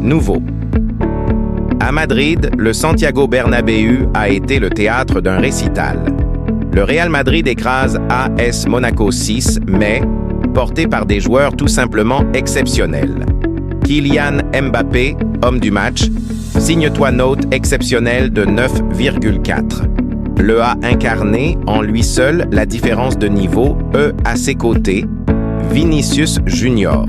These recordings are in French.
Nouveau. À Madrid, le Santiago Bernabéu a été le théâtre d'un récital. Le Real Madrid écrase AS Monaco 6, mais porté par des joueurs tout simplement exceptionnels. Kylian Mbappé, homme du match, signe-toi note exceptionnelle de 9,4. Le a incarné en lui seul la différence de niveau, à ses côtés, Vinicius Junior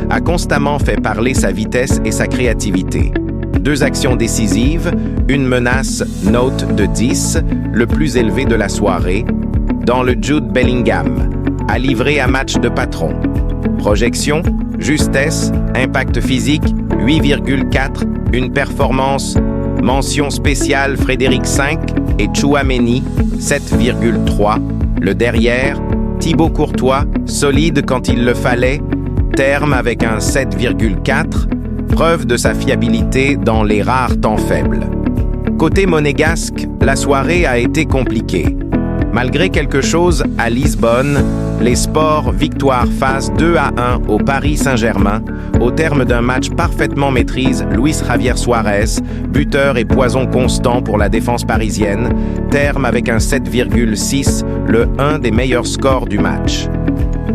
a constamment fait parler sa vitesse et sa créativité. 2 actions décisives, une menace note de 10, le plus élevé de la soirée, dans le Jude Bellingham, a livré un match de patron. Projection, justesse, impact physique, 8,4, une performance, mention spéciale Frédéric 5 et Tchouaméni, 7,3, le derrière, Thibaut Courtois, solide quand il le fallait, terme avec un 7,4, preuve de sa fiabilité dans les rares temps faibles. Côté monégasque, la soirée a été compliquée. Malgré quelque chose à Lisbonne, les Sports victoire face 2-1 au Paris Saint-Germain, au terme d'un match parfaitement maîtrise Luis Javier Suárez, buteur et poison constant pour la défense parisienne, terme avec un 7,6, le 1 des meilleurs scores du match.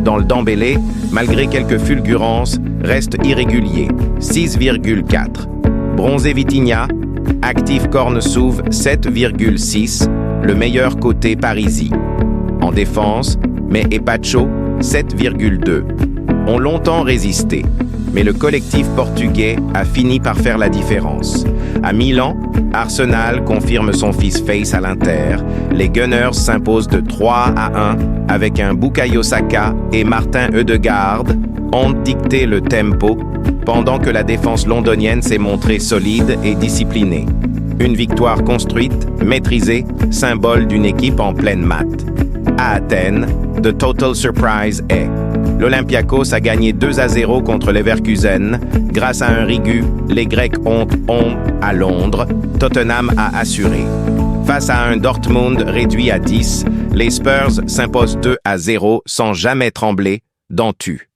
Dans le Dembélé, malgré quelques fulgurances, reste irrégulier, 6,4. Bronzé Vitinha, actif Corne-Souve, 7,6, le meilleur côté Parisie. En défense, mais Epacho, 7,2. Ont longtemps résisté, mais le collectif portugais a fini par faire la différence. À Milan, Arsenal confirme son fils Face à l'Inter. Les Gunners s'imposent de 3-1 avec un Bukayo Saka et Martin Ødegaard ont dicté le tempo, pendant que la défense londonienne s'est montrée solide et disciplinée. Une victoire construite, maîtrisée, symbole d'une équipe en pleine maths. À Athènes, the total surprise est l'Olympiakos a gagné 2-0 contre Leverkusen. Grâce à un Rigu, les Grecs ont à Londres. Tottenham a assuré. Face à un Dortmund réduit à 10, les Spurs s'imposent 2-0 sans jamais trembler, dans tu.